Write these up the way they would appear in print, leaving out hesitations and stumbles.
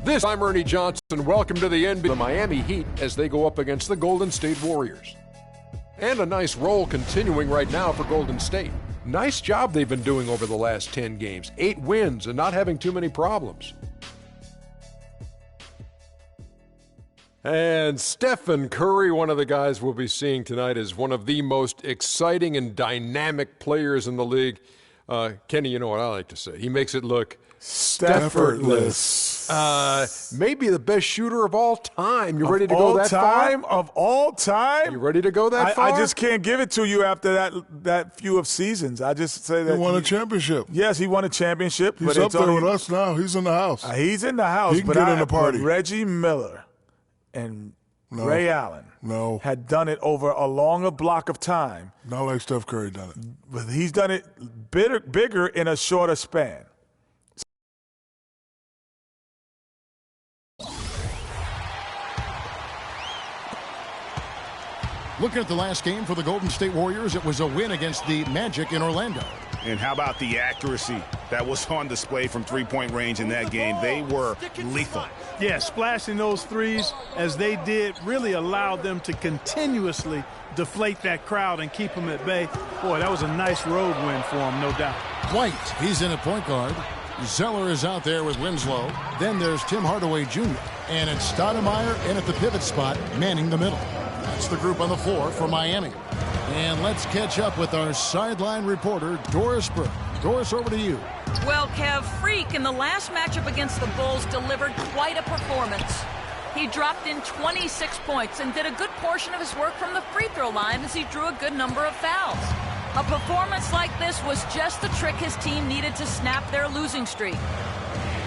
I'm Ernie Johnson. Welcome to the NBA. The Miami Heat as they go up against the Golden State Warriors. And a nice roll continuing right now for Golden State. Nice job they've been doing over the last 10 games. 8 wins and not having too many problems. And Stephen Curry, one of the guys we'll be seeing tonight, is one of the most exciting and dynamic players in the league. Kenny, you know what I like to say. He makes it look effortless. Maybe the best shooter of all time. You ready to go that far? Of all time? You ready to go that far? I just can't give it to you after that few of seasons. I just say that he won a championship. Yes, he won a championship. He's up there with us now. He's in the house. He's in the house. He can get in the party. Reggie Miller and Ray Allen had done it over a longer block of time. Not like Steph Curry done it. But he's done it bigger in a shorter span. Looking at the last game for the Golden State Warriors, it was a win against the Magic in Orlando. And how about the accuracy that was on display from three-point range in that game? They were lethal. Yeah, splashing those threes as they did really allowed them to continuously deflate that crowd and keep them at bay. Boy, that was a nice road win for them, no doubt. White, he's in at point guard. Zeller is out there with Winslow. Then there's Tim Hardaway Jr. And it's Stoudemire in at the pivot spot, manning the middle. That's the group on the floor for Miami. And let's catch up with our sideline reporter, Doris Burke. Doris, over to you. Well, Kev, Freak in the last matchup against the Bulls delivered quite a performance. He dropped in 26 points and did a good portion of his work from the free throw line as he drew a good number of fouls. A performance like this was just the trick his team needed to snap their losing streak.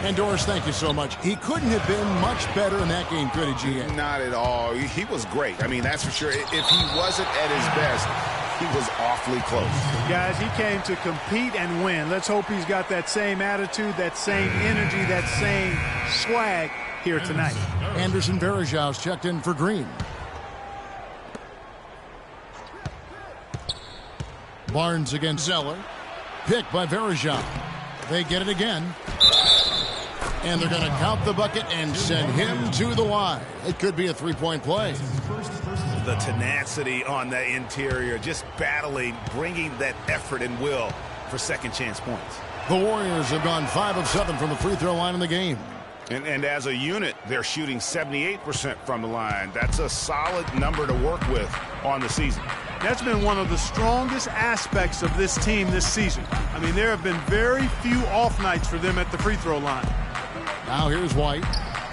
And Doris, thank you so much. He couldn't have been much better in that game, could he, GA? Not at all. He was great. I mean, that's for sure. If he wasn't at his best, he was awfully close. Guys, he came to compete and win. Let's hope he's got that same attitude, that same energy, that same swag here tonight. Anderson Varejau's checked in for Green. Barnes against Zeller. Picked by Varejau. They get it again. And they're going to count the bucket and send him to the line. It could be a three-point play. The tenacity on the interior, just battling, bringing that effort and will for second chance points. The Warriors have gone 5 of 7 from the free throw line in the game. And as a unit, they're shooting 78% from the line. That's a solid number to work with on the season. That's been one of the strongest aspects of this team this season. I mean, there have been very few off nights for them at the free throw line. Now here's White.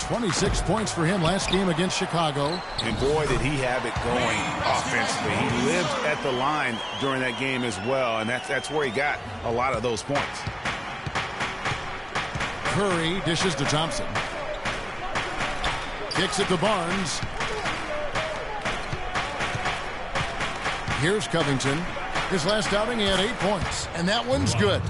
26 points for him last game against Chicago. And boy, did he have it going offensively. He lived at the line during that game as well, and that's where he got a lot of those points. Curry dishes to Thompson. Kicks it to Barnes. Here's Covington. His last outing, he had 8 points, and that one's good.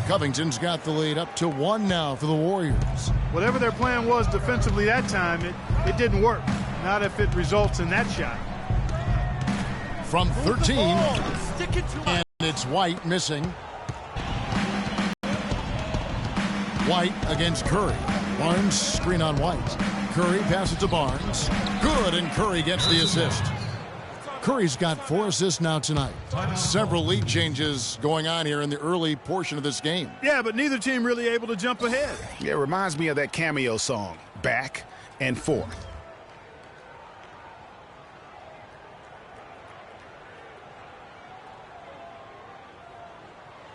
Covington's got the lead up to 1 now for the Warriors. Whatever their plan was defensively that time, it didn't work. Not if it results in that shot. From 13, and it's White missing. White against Curry. Barnes screen on White. Curry passes to Barnes. Good, and Curry gets the assist. Curry's got 4 assists now tonight. Several lead changes going on here in the early portion of this game. Yeah, but neither team really able to jump ahead. Yeah, it reminds me of that Cameo song, Back and Forth.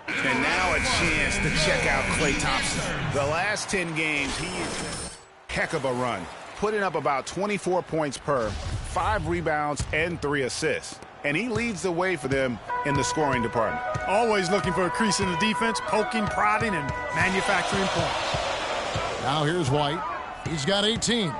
And now a chance to check out Klay Thompson. The last 10 games, he is a heck of a run. Putting up about 24 points per, 5 rebounds, and 3 assists. And he leads the way for them in the scoring department. Always looking for a crease in the defense, poking, prodding, and manufacturing points. Now here's White. He's got 18.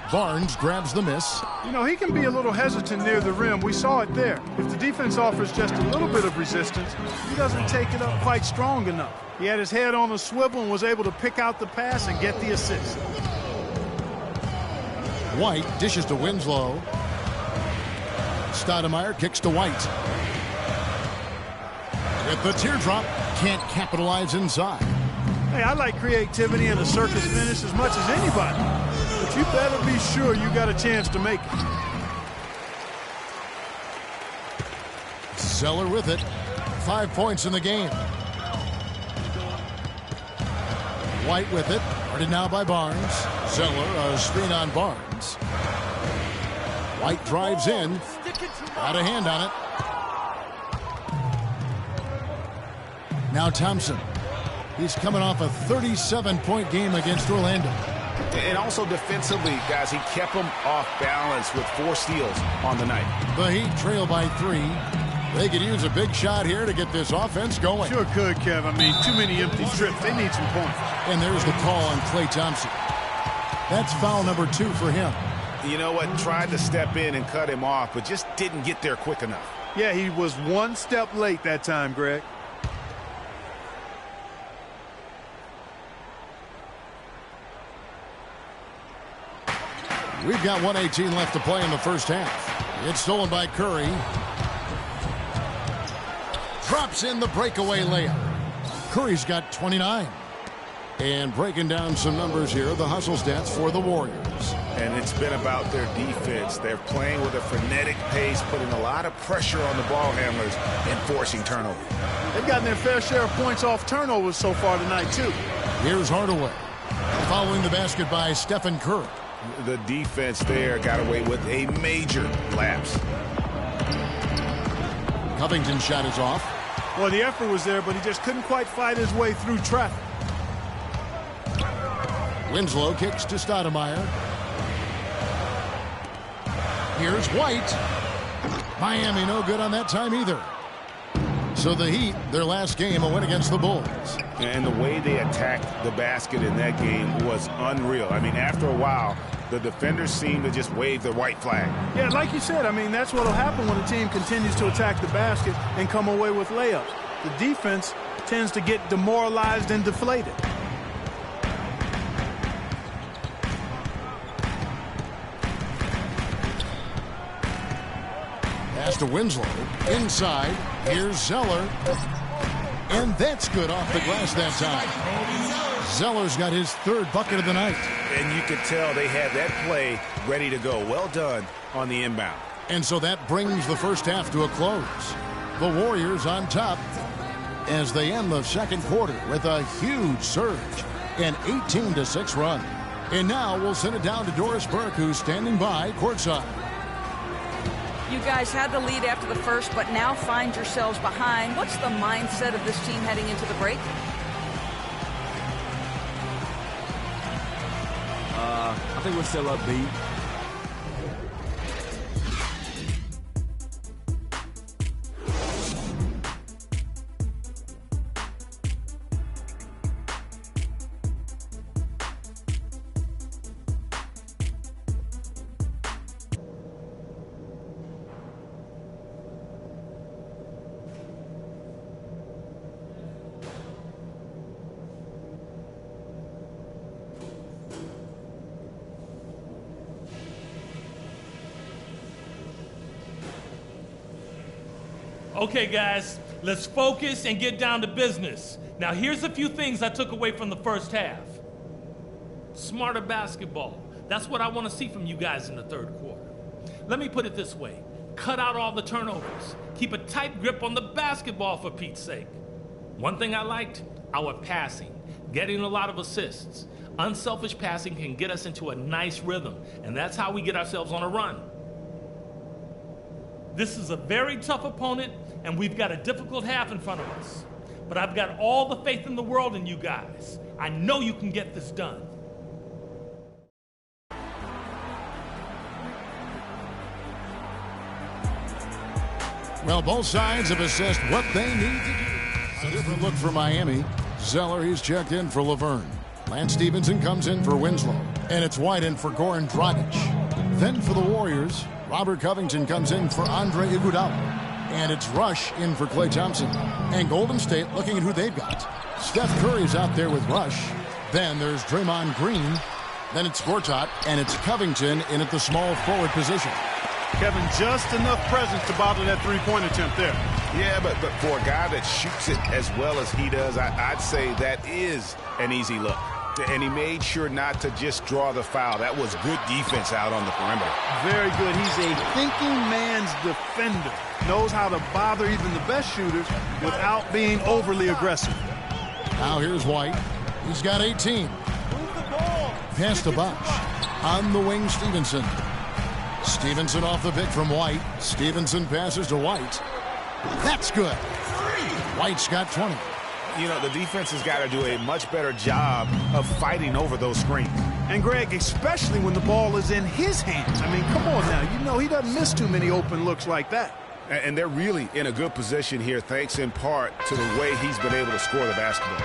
Barnes grabs the miss. You know, he can be a little hesitant near the rim. We saw it there. If the defense offers just a little bit of resistance, he doesn't take it up quite strong enough. He had his head on a swivel and was able to pick out the pass and get the assist. White dishes to Winslow. Stoudemire kicks to White. With the teardrop, can't capitalize inside. Hey, I like creativity and a circus finish as much as anybody. But you better be sure you got a chance to make it. Zeller with it. 5 points in the game. White with it. Guarded now by Barnes. Zeller, a screen on Barnes. White drives in. Got a hand on it. Now Thompson. He's coming off a 37-point game against Orlando. And also defensively, guys, he kept them off balance with 4 steals on the night. The Heat trail by 3. They could use a big shot here to get this offense going. Sure could, Kev. I mean, too many empty strips. They need some points. And there's the call on Klay Thompson. That's foul number 2 for him. You know what? Tried to step in and cut him off, but just didn't get there quick enough. Yeah, he was 1 step late that time, Greg. We've got 1:18 left to play in the first half. It's stolen by Curry. Drops in the breakaway layup. Curry's got 29. And breaking down some numbers here, the hustle stats for the Warriors. And it's been about their defense. They're playing with a frenetic pace, putting a lot of pressure on the ball handlers and forcing turnovers. They've gotten their fair share of points off turnovers so far tonight, too. Here's Hardaway. Following the basket by Stephen Curry. The defense there got away with a major lapse. Covington's shot is off. Well, the effort was there, but he just couldn't quite fight his way through traffic. Winslow kicks to Stoudemire. Here's White. Miami no good on that time either. So the Heat, their last game, a win against the Bulls. And the way they attacked the basket in that game was unreal. I mean, after a while, the defenders seemed to just wave the white flag. Yeah, like you said, I mean, that's what will happen when a team continues to attack the basket and come away with layups. The defense tends to get demoralized and deflated. Pass to Winslow. Inside. Here's Zeller. And that's good off the glass that time. Zeller's got his 3rd bucket of the night. And you could tell they had that play ready to go. Well done on the inbound. And so that brings the first half to a close. The Warriors on top as they end the second quarter with a huge surge, an 18-6 run. And now we'll send it down to Doris Burke, who's standing by courtside. You guys had the lead after the first, but now find yourselves behind. What's the mindset of this team heading into the break? I think we're still upbeat. Okay, guys, let's focus and get down to business. Now, here's a few things I took away from the first half. Smarter basketball. That's what I want to see from you guys in the third quarter. Let me put it this way. Cut out all the turnovers. Keep a tight grip on the basketball, for Pete's sake. One thing I liked, our passing. Getting a lot of assists. Unselfish passing can get us into a nice rhythm, and that's how we get ourselves on a run. This is a very tough opponent, and we've got a difficult half in front of us. But I've got all the faith in the world in you guys. I know you can get this done. Well, both sides have assessed what they need to do. A different look for Miami. Zeller, he's checked in for Laverne. Lance Stevenson comes in for Winslow. And it's White in for Goran Dragic. Then for the Warriors, Robert Covington comes in for Andre Iguodala. And it's Rush in for Klay Thompson. And Golden State looking at who they've got. Steph Curry's out there with Rush. Then there's Draymond Green. Then it's Gortat, and it's Covington in at the small forward position. Kevin, just enough presence to bother that three-point attempt there. Yeah, but for a guy that shoots it as well as he does, I'd say that is an easy look. And he made sure not to just draw the foul. That was good defense out on the perimeter. Very good. He's a thinking man's defender. Knows how to bother even the best shooters without being overly aggressive. Now here's White. He's got 18. Pass to Bosch. On the wing, Stevenson. Stevenson off the pick from White. Stevenson passes to White. That's good. White's got 20. You know, the defense has got to do a much better job of fighting over those screens. And, Greg, especially when the ball is in his hands. I mean, come on now. You know he doesn't miss too many open looks like that. And they're really in a good position here, thanks in part to the way he's been able to score the basketball.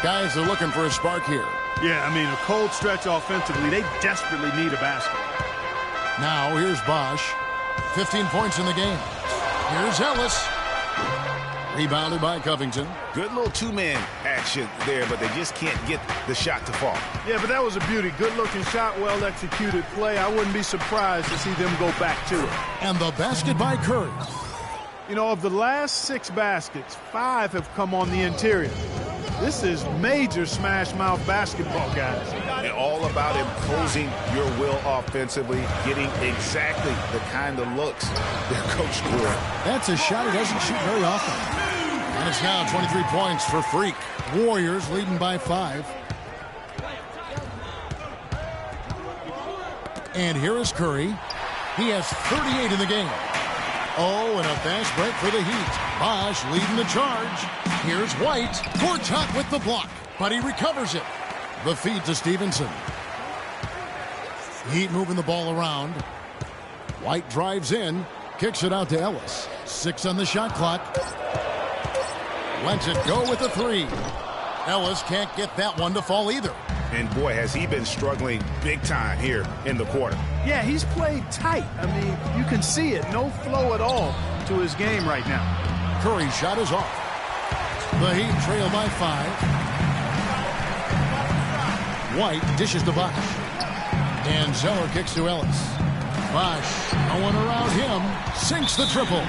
Guys are looking for a spark here. Yeah, I mean, a cold stretch offensively. They desperately need a basket. Now here's Bosch. 15 points in the game. Here's Ellis. Rebounded by Covington. Good little two-man action there, but they just can't get the shot to fall. Yeah, but that was a beauty. Good-looking shot, well-executed play. I wouldn't be surprised to see them go back to it. And the basket by Curry. You know, of the last 6 baskets, 5 have come on the interior. This is major smash-mouth basketball, guys. And all about imposing your will offensively, getting exactly the kind of looks their coach drew. That's a shot he doesn't shoot very often. And it's now 23 points for Freak. Warriors leading by 5. And here is Curry. He has 38 in the game. Oh, and a fast break for the Heat. Bosch leading the charge. Here's White. Gortat with the block, but he recovers it. The feed to Stevenson. Heat moving the ball around. White drives in, kicks it out to Ellis. 6 on the shot clock. Lets it go with the 3. Ellis can't get that one to fall either. And boy, has he been struggling big time here in the quarter. Yeah, he's played tight. I mean, you can see it. No flow at all to his game right now. Curry's shot is off. The Heat trail by 5. White dishes to Bosch. And Zeller kicks to Ellis. Bosch, no one around him, sinks the triple.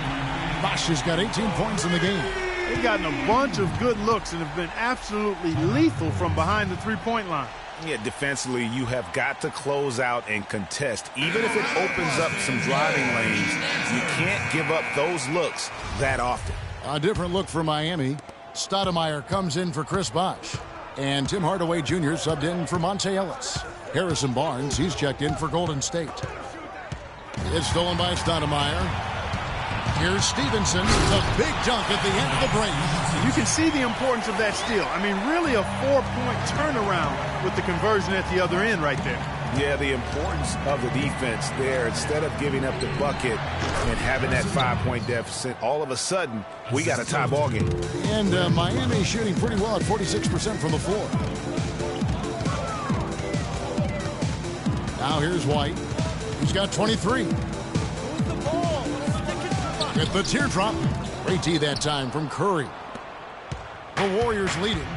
Bosch has got 18 points in the game. They've gotten a bunch of good looks and have been absolutely lethal from behind the three-point line. Yeah, defensively, you have got to close out and contest. Even if it opens up some driving lanes, you can't give up those looks that often. A different look for Miami. Stoudemire comes in for Chris Bosch. And Tim Hardaway Jr. subbed in for Monte Ellis. Harrison Barnes, he's checked in for Golden State. It's stolen by Stoudemire. Here's Stevenson. A big dunk at the end of the break. You can see the importance of that steal. I mean, really a 4-point turnaround with the conversion at the other end right there. Yeah, the importance of the defense there. Instead of giving up the bucket and having that 5-point deficit, all of a sudden, we got a tie ball game. And Miami shooting pretty well at 46% from the floor. Now here's White. He's got 23. With the teardrop. Great tee that time from Curry. The Warriors leading.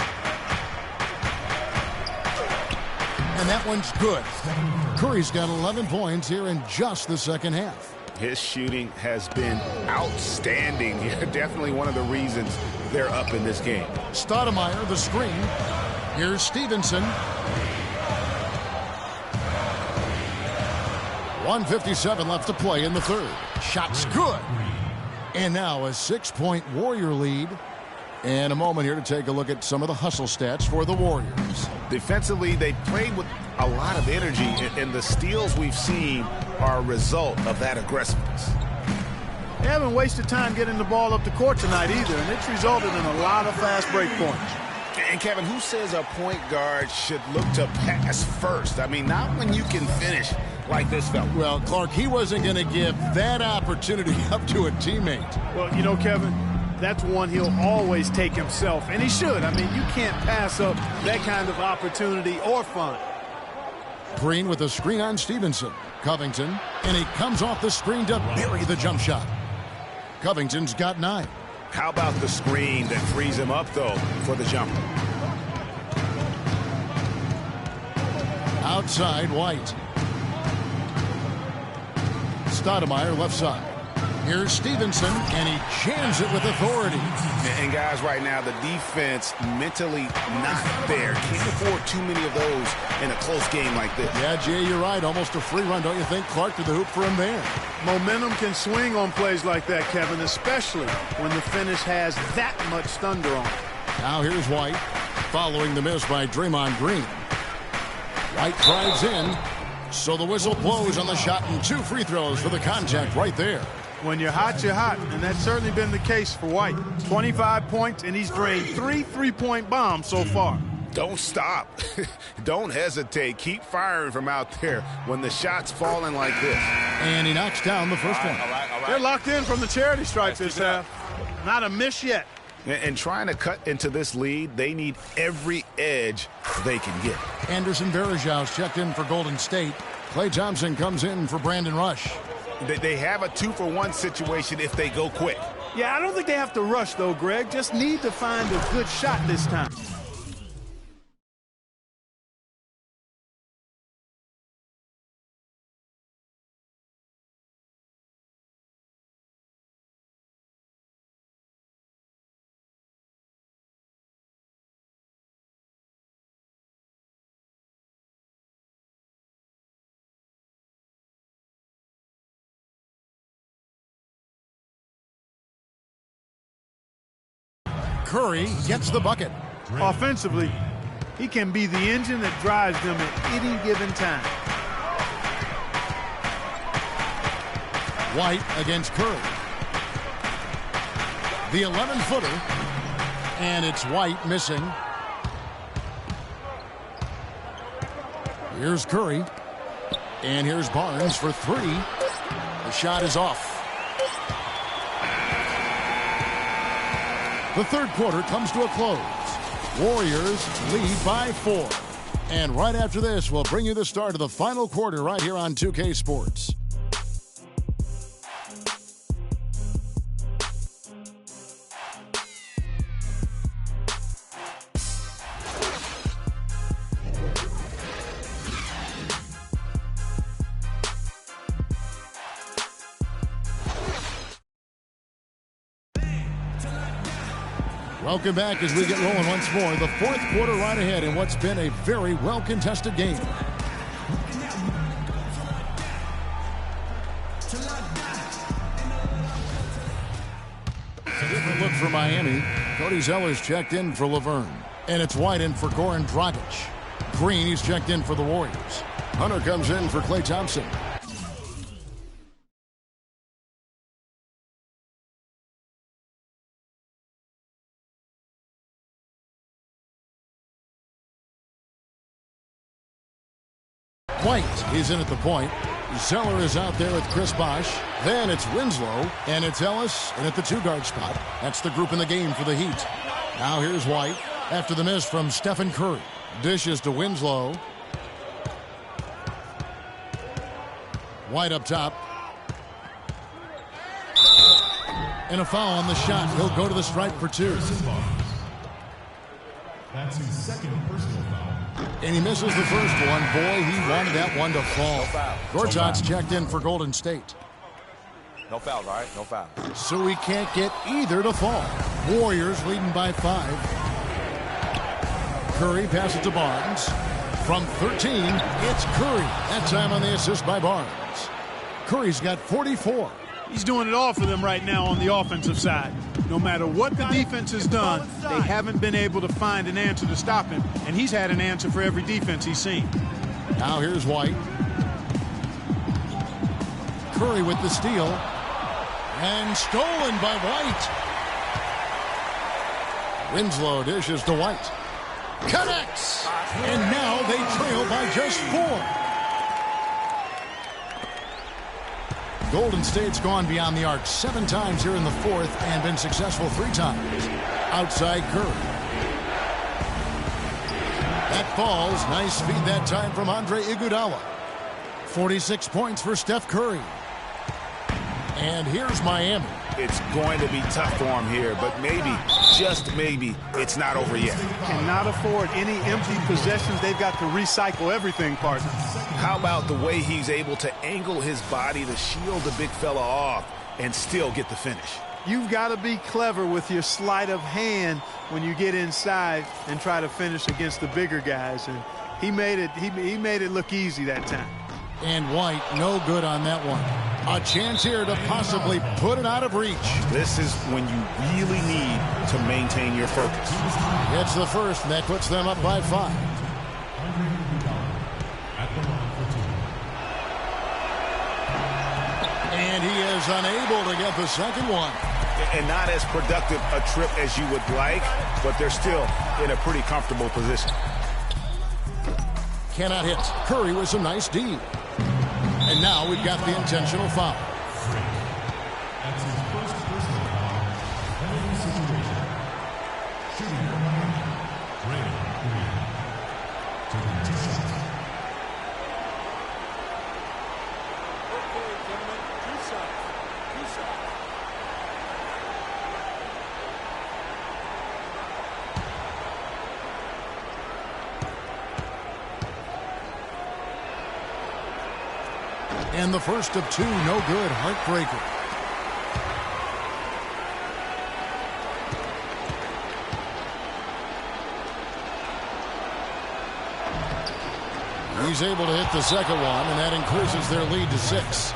And that one's good. Curry's got 11 points here in just the second half. His shooting has been outstanding. Definitely one of the reasons they're up in this game. Stoudemire, the screen. Here's Stevenson. 1:57 left to play in the third. Shot's good. And now a 6-point Warrior lead. And a moment here to take a look at some of the hustle stats for the Warriors. Defensively, they played with a lot of energy, and the steals we've seen are a result of that aggressiveness. They haven't wasted time getting the ball up the court tonight either, and it's resulted in a lot of fast break points. And Kevin, who says a point guard should look to pass first? I mean, not when you can finish like this fella. Well, Clark, he wasn't going to give that opportunity up to a teammate. Well, you know, Kevin, that's one he'll always take himself, and he should. I mean, you can't pass up that kind of opportunity or fun. Green with a screen on Stevenson. Covington, and he comes off the screen to bury the jump shot. Covington's got 9. How about the screen that frees him up, though, for the jumper? Outside, White. Stoudemire left side. Here's Stevenson, and he jams it with authority. And guys, right now, the defense mentally not there. Can't afford too many of those in a close game like this. Yeah, Jay, you're right. Almost a free run, don't you think? Clark to the hoop for him there. Momentum can swing on plays like that, Kevin, especially when the finish has that much thunder on it. Now here's White, following the miss by Draymond Green. White drives in, so the whistle blows on the shot, and 2 free throws for the contact right there. When you're hot, and that's certainly been the case for White. 25 points, and he's drained 3 3-point bombs so far. Don't stop. Don't hesitate. Keep firing from out there when the shot's falling like this. And he knocks down the first one. All right. They're locked in from the charity stripe this half. Not a miss yet. And trying to cut into this lead, they need every edge they can get. Anderson Varejau's checked in for Golden State. Klay Thompson comes in for Brandon Rush. They have a 2-for-1 situation if they go quick. Yeah, I don't think they have to rush, though, Greg. Just need to find a good shot this time. Curry gets the bucket. Offensively, he can be the engine that drives them at any given time. White against Curry. The 11-footer. And it's White missing. Here's Curry. And here's Barnes for 3. The shot is off. The third quarter comes to a close. Warriors lead by 4. And right after this, we'll bring you the start of the final quarter right here on 2K Sports. Welcome back as we get rolling once more. The fourth quarter right ahead in what's been a very well-contested game. Different look for Miami. Cody Zeller's checked in for Laverne. And it's White in for Goran Dragic. Green, he's checked in for the Warriors. Hunter comes in for Klay Thompson. White is in at the point. Zeller is out there with Chris Bosh. Then it's Winslow, and it's Ellis in at the 2-guard spot. That's the group in the game for the Heat. Now here's White after the miss from Stephen Curry. Dishes to Winslow. White up top. And a foul on the shot. He'll go to the stripe for 2. That's his second personal foul. And he misses the first one. Boy, he wanted that one to fall. Gortat's checked in for Golden State. No fouls, all right? No foul. So he can't get either to fall. Warriors leading by 5. Curry passes to Barnes. From 13, it's Curry. That time on the assist by Barnes. Curry's got 44. He's doing it all for them right now on the offensive side. No matter what the defense has done, they haven't been able to find an answer to stop him, and he's had an answer for every defense he's seen. Now here's White. Curry with the steal. And stolen by White. Winslow dishes to White. Connects! And now they trail by just 4. Golden State's gone beyond the arc 7 times here in the fourth and been successful 3 times. Outside Curry. That falls. Nice speed that time from Andre Iguodala. 46 points for Steph Curry. And here's Miami. It's going to be tough for him here, but maybe, just maybe, it's not over yet. Cannot afford any empty possessions. They've got to recycle everything, partner. How about the way he's able to angle his body to shield the big fella off? and still get the finish. You've got to be clever with your sleight of hand when you get inside and try to finish against the bigger guys. And he made it look easy that time. And White, no good on that one. A chance here to possibly put it out of reach. This is when you really need to maintain your focus. It's the first, and that puts them up by 5. And he is unable to get the second one. And not as productive a trip as you would like, but they're still in a pretty comfortable position. Cannot hit. Curry with some nice D. And now we've got the intentional foul. That's his first personal foul. Penalty situation. Shooting number 9, Raymond Green. Taking 2 shots. Okay, gentlemen, 2 shots. 2 shots. And the first of 2, no good. Heartbreaker. He's able to hit the second one, and that increases their lead to 6.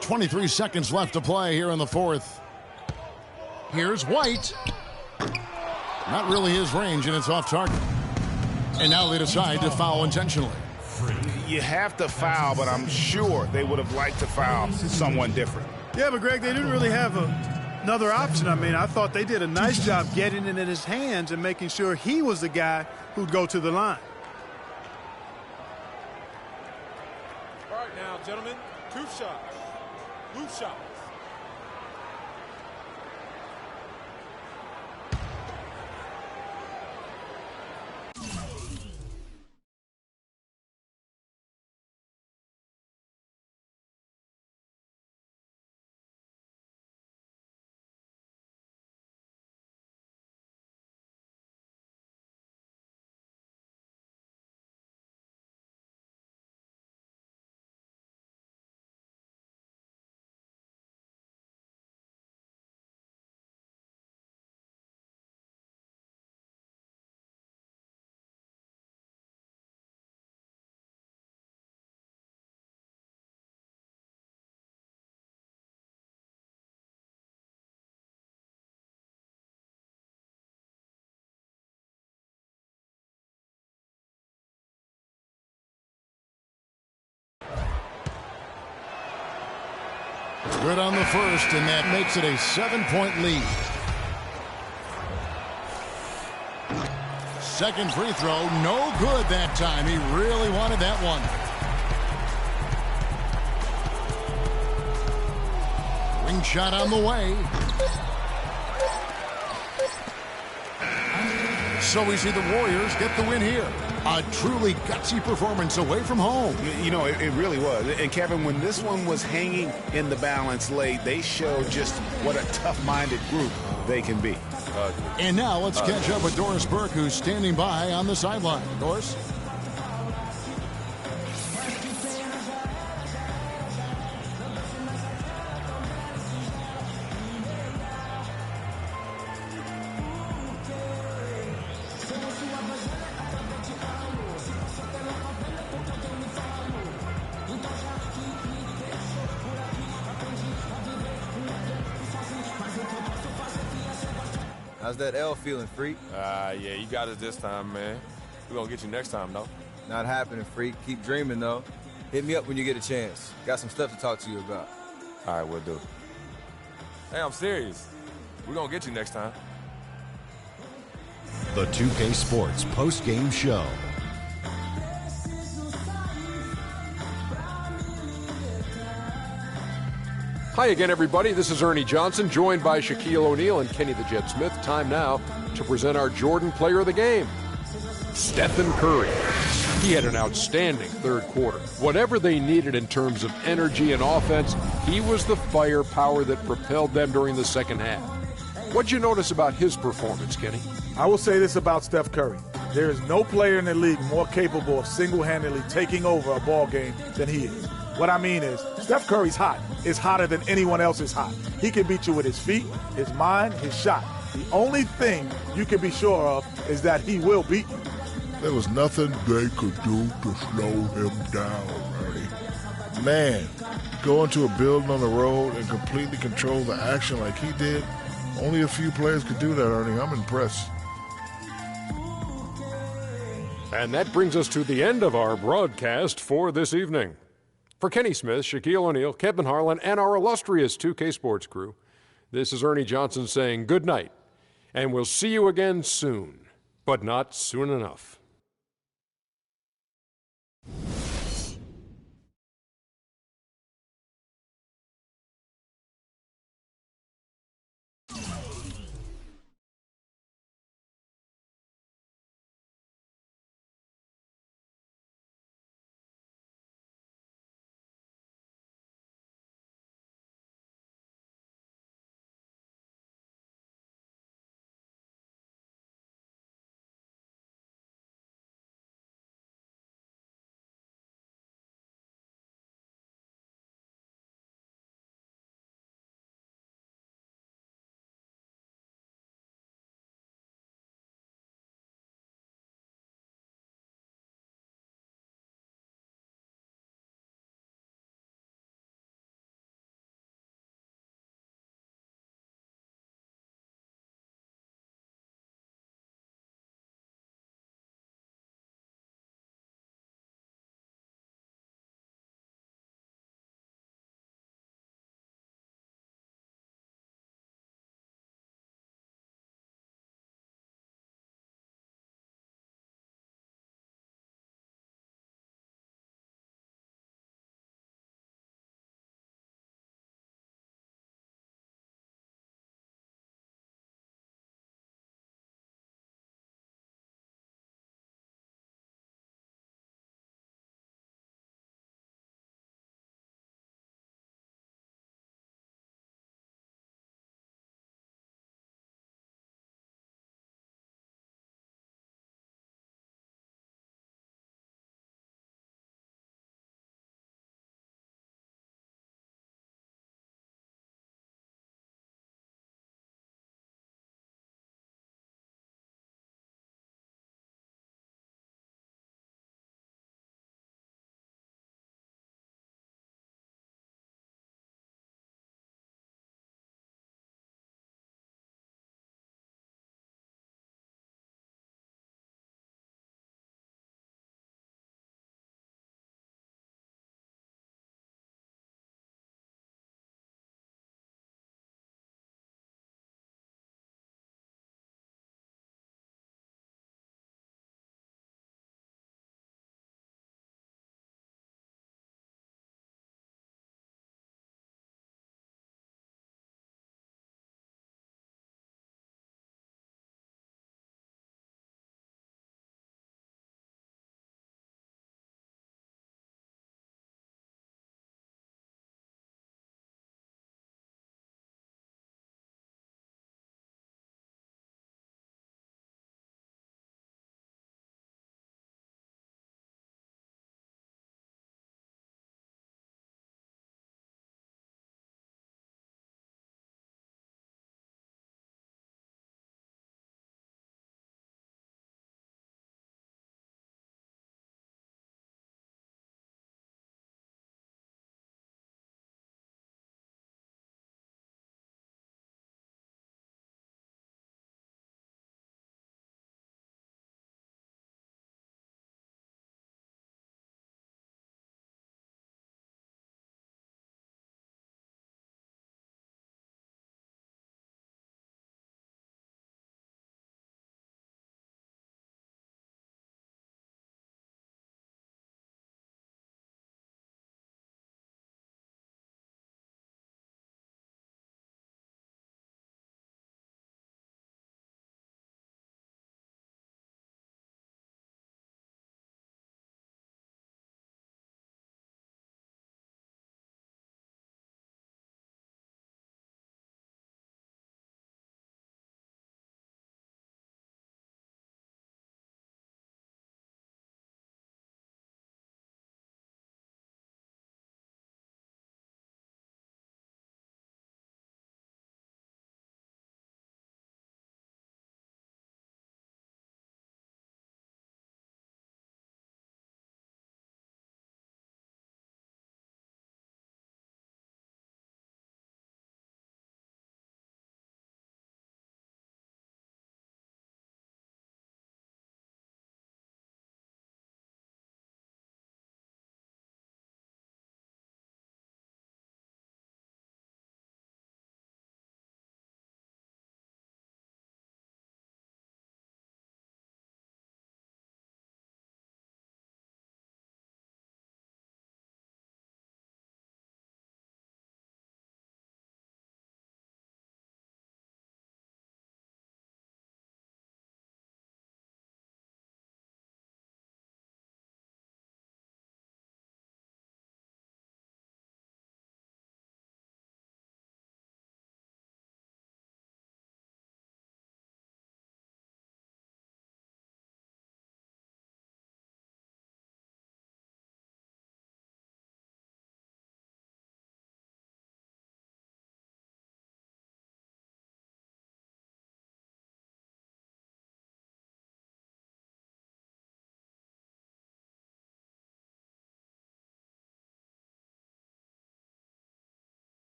.23 seconds left to play here in the fourth. Here's White. Not really his range, and it's off target. And now they decide to foul intentionally. You have to foul, but I'm sure they would have liked to foul someone different. Yeah, but Greg, they didn't really have another option. I mean, I thought they did a nice job getting it in his hands and making sure he was the guy who'd go to the line. All right, now, gentlemen, 2 shots. 2 shots. Good on the first, and that makes it a 7-point lead. Second free throw, no good that time. He really wanted that one. Ring shot on the way. So we see the Warriors get the win here. A truly gutsy performance away from home. You know, it really was. And, Kevin, when this one was hanging in the balance late, they showed just what a tough-minded group they can be. And now let's catch up with Doris Burke, who's standing by on the sideline. Doris? How's that L feeling, Freak? Yeah, you got us this time, man. We're going to get you next time, though. Not happening, Freak. Keep dreaming, though. Hit me up when you get a chance. Got some stuff to talk to you about. All right, we'll do. Hey, I'm serious. We're going to get you next time. The 2K Sports post-game show. Hi again, everybody. This is Ernie Johnson, joined by Shaquille O'Neal and Kenny the Jet Smith. Time now to present our Jordan Player of the Game, Stephen Curry. He had an outstanding third quarter. Whatever they needed in terms of energy and offense, he was the firepower that propelled them during the second half. What'd you notice about his performance, Kenny? I will say this about Steph Curry. There is no player in the league more capable of single-handedly taking over a ball game than he is. What I mean is, Steph Curry's hot. Is hotter than anyone else is hot. He can beat you with his feet, his mind, his shot. The only thing you can be sure of is that he will beat you. There was nothing they could do to slow him down, Ernie. Man, go into a building on the road and completely control the action like he did, only a few players could do that, Ernie. I'm impressed. And that brings us to the end of our broadcast for this evening. For Kenny Smith, Shaquille O'Neal, Kevin Harlan, and our illustrious 2K Sports crew, this is Ernie Johnson saying good night, and we'll see you again soon, but not soon enough.